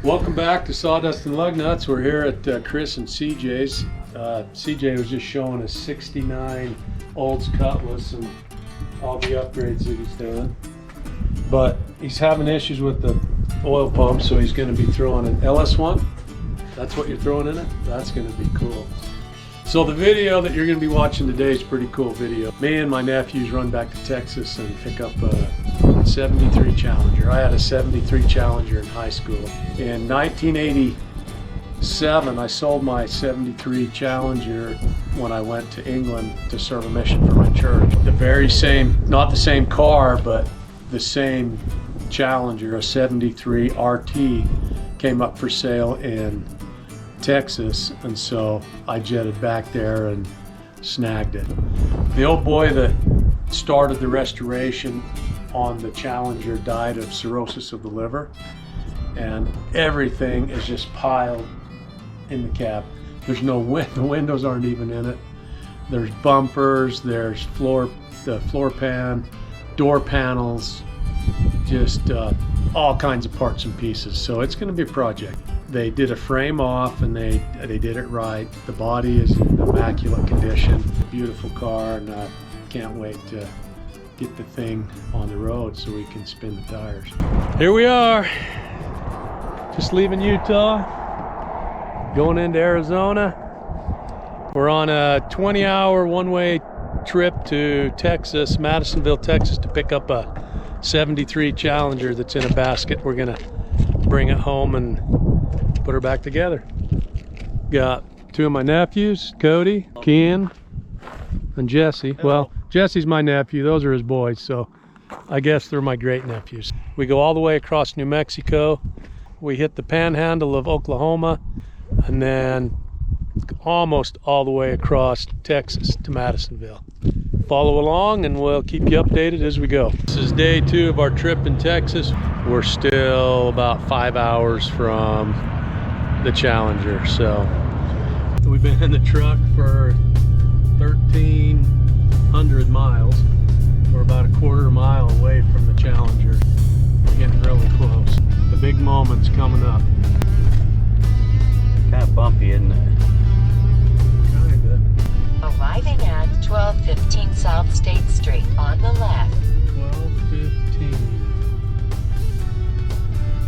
Welcome back to Sawdust and Lug Nuts. We're here at Chris and CJ's. CJ was just showing us 69 Olds Cutlass and all the upgrades that he's done. But he's having issues with the oil pump, so he's going to be throwing an LS1. That's what you're throwing in it? That's going to be cool. So the video that you're going to be watching today is a pretty cool video. Me and my nephews run back to Texas and pick up a 73 Challenger. I had a 73 Challenger in high school. In 1987, I sold my 73 Challenger when I went to England to serve a mission for my church. The very same, not the same car, but the same Challenger, a 73 RT, came up for sale in Texas, and so I jetted back there and snagged it. The old boy that started the restoration on the Challenger died of cirrhosis of the liver, and everything is just piled in the cab. There's no the windows aren't even in it. There's bumpers, there's the floor pan, door panels, just all kinds of parts and pieces. So it's going to be a project. They did a frame off and they did it right. The body is in immaculate condition. Beautiful car, and I can't wait to get the thing on the road so we can spin the tires. Here we are, just leaving Utah, going into Arizona. We're on a 20-hour one-way trip to Texas, Madisonville, Texas, to pick up a 73 Challenger that's in a basket. We're gonna bring it home and put her back together. Got two of my nephews, Cody, Ken, and Jesse. Well, Jesse's my nephew, those are his boys, so I guess they're my great nephews. We go all the way across New Mexico. We hit the panhandle of Oklahoma, and then almost all the way across Texas to Madisonville. Follow along and we'll keep you updated as we go. This is day 2 of our trip in Texas. We're still about 5 hours from the Challenger, so we've been in the truck for 1,300 miles. We're about a quarter mile away from the Challenger. We're getting really close. The big moment's coming up. Kind of bumpy, isn't it? Kinda. Arriving at 1215 South State Street on the left. 12:15.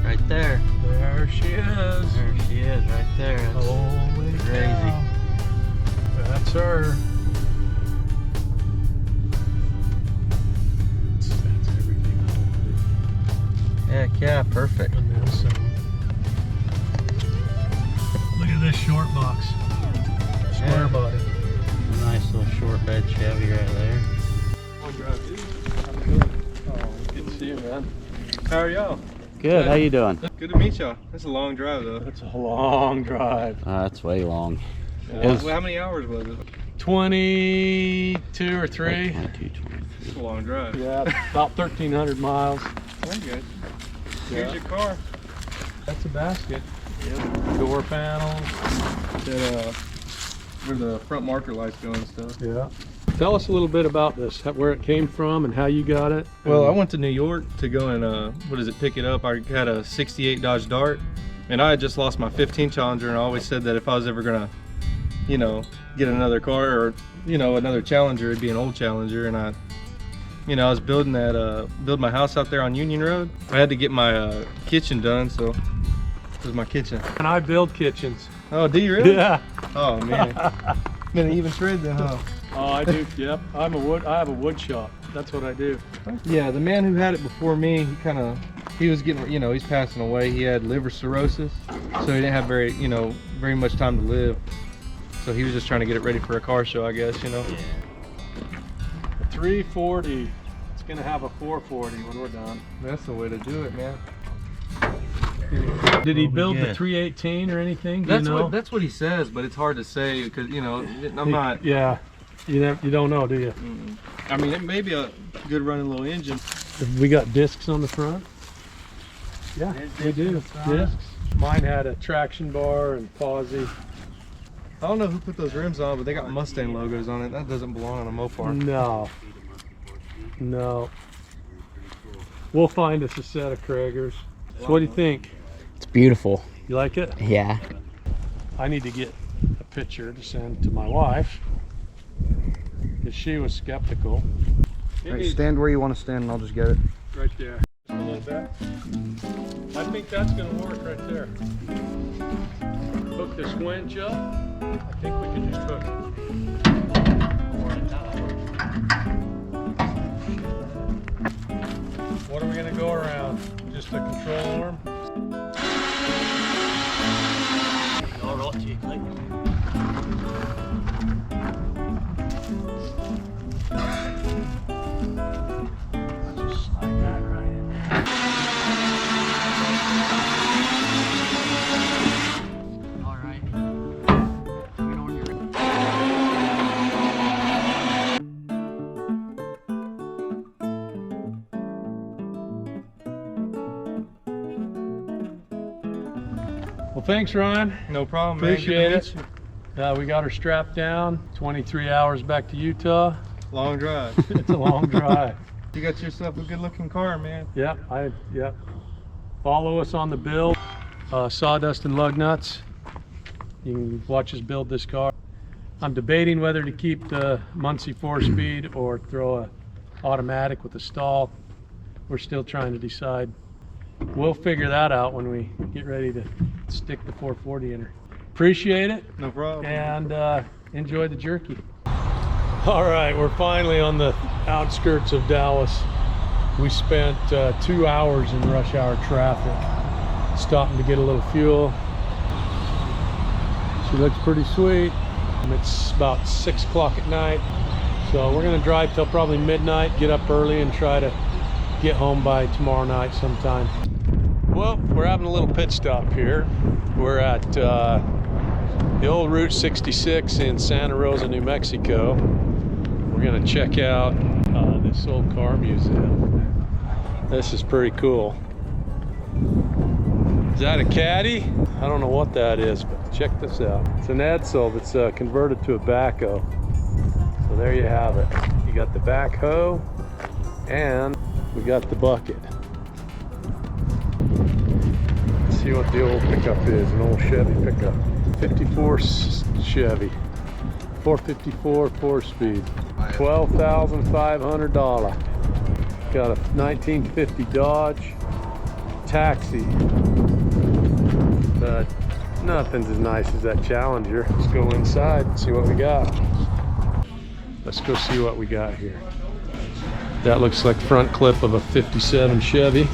Right there. There she is. There she is, right there. That's Holy crazy. cow. That's her. That's everything I wanted. Heck yeah, perfect. And then some. Look at this short box. Square Yeah. body. Nice little short bed Chevy right there. Oh, good to see you, man. How are y'all? Good, how you doing? Good to meet y'all. That's a long drive though. That's a long drive. That's way long. Yeah. Well, how many hours was it? 22 or 3. 22, 23. It's a long drive. Yeah, about 1,300 miles. Very good. Yeah. Here's your car. That's a basket. Yep. Door panels. That, where the front marker lights go and stuff. Yeah. Tell us a little bit about this, where it came from and how you got it. Well, I went to New York to go and, pick it up. I had a 68 Dodge Dart, and I had just lost my 15 Challenger, and I always said that if I was ever gonna, get another car or, another Challenger, it'd be an old Challenger. And I was building my house out there on Union Road. I had to get my kitchen done, so this is my kitchen. And I build kitchens. Oh, do you really? Yeah. Oh man. Been an even trade then, huh? Oh, I do. Yep. I have a wood shop. That's what I do. Yeah, the man who had it before me, he was getting, he's passing away. He had liver cirrhosis, so he didn't have very much time to live. So he was just trying to get it ready for a car show, I guess, A 340. It's gonna have a 440 when we're done. That's the way to do it, man. Did he Well, build the yeah. 318 or anything? Do That's you know? what he says, but it's hard to say because I'm not. Yeah. You don't know, do you? I mean, it may be a good running little engine. We got discs on the front. Yeah, we do. Discs. Mine had a traction bar and posi. I don't know who put those rims on, but they got Mustang logos on it. That doesn't belong on a Mopar. No. We'll find us a set of Kragers. So what do you think? It's beautiful. You like it? Yeah. I need to get a picture to send to my wife because she was skeptical. Right, stand where you want to stand and I'll just get it. Right there. Just a little bit. I think that's going to work right there. Hook this winch up. I think we can just hook it. What are we going to go around? Just a control arm? All right to you, Clayton. Just slide that right in there. All right. You know when you're ready. Well, thanks, Ryan. No problem, man. Appreciate Good to it. meet We got her strapped down. 23 hours back to Utah. you. Long drive. It's a long drive. You got yourself a good looking car, man. Yep. Follow us on the build. Sawdust and Lug Nuts. You can watch us build this car. I'm debating whether to keep the Muncie 4-speed or throw a automatic with a stall. We're still trying to decide. We'll figure that out when we get ready to stick the 440 in her. Appreciate it. No problem. And enjoy the jerky. All right, we're finally on the outskirts of Dallas. We spent 2 hours in rush hour traffic, stopping to get a little fuel. She looks pretty sweet. It's about 6 o'clock at night, so we're gonna drive till probably midnight, get up early and try to get home by tomorrow night sometime. Well, we're having a little pit stop here. We're at the old Route 66 in Santa Rosa, New Mexico. We're gonna check out this old car museum. This is pretty cool. Is that a caddy? I don't know what that is, but check this out. It's an Edsel that's converted to a backhoe. So there you have it. You got the backhoe and we got the bucket. Let's see what the old pickup is, an old Chevy pickup. 54 Chevy, 454 4-speed, $12,500. Got a 1950 Dodge Taxi, but nothing's as nice as that Challenger. Let's go inside and see what we got. Let's go see what we got here. That looks like the front clip of a 57 Chevy.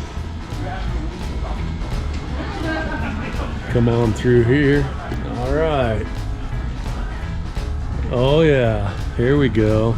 Come on through here. All right. Oh yeah, here we go.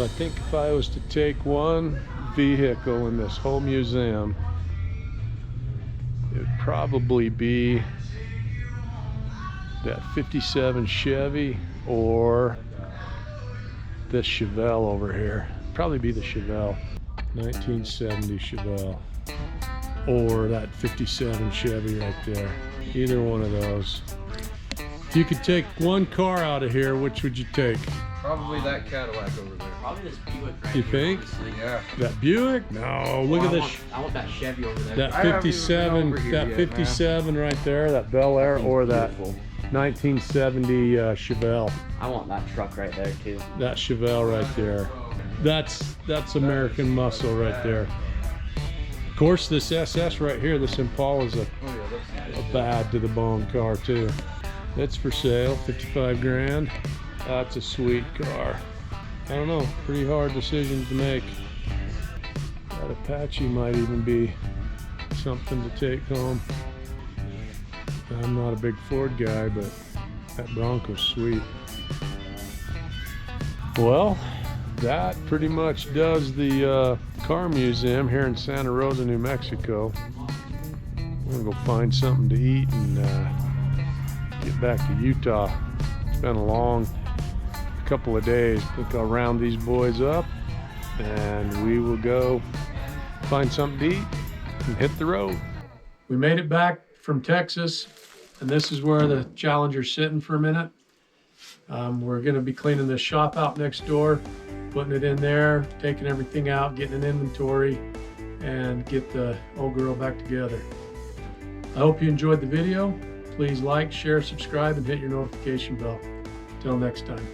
I think if I was to take one vehicle in this whole museum, it would probably be that 57 Chevy or this Chevelle over here. Probably be the Chevelle, 1970 Chevelle, or that 57 Chevy right there. Either one of those. If you could take one car out of here, which would you take? Probably that Cadillac over there. Probably this Buick right You here, think? honestly. Yeah. That Buick? No, look Well, at this. I want that Chevy over there. That I haven't even been 57, over here that yet, 57 right there, that Bel Air, or that 1970 Chevelle. I want that truck right there too. That Chevelle right there. That's American muscle right there. Of course, this SS right here, this Impala is a bad to the bone car too. It's for sale, 55 grand. That's a sweet car. I don't know, pretty hard decision to make. That Apache might even be something to take home. I'm not a big Ford guy, but that Bronco's sweet. Well, that pretty much does the car museum here in Santa Rosa, New Mexico. I'm gonna go find something to eat and get back to Utah. It's been a long couple of days. I think I'll round these boys up and we will go find something to eat and hit the road. We made it back from Texas, and this is where the Challenger's sitting for a minute. We're gonna be cleaning this shop out next door, putting it in there, taking everything out, getting an inventory, and get the old girl back together. I hope you enjoyed the video. Please like, share, subscribe, and hit your notification bell. Till next time.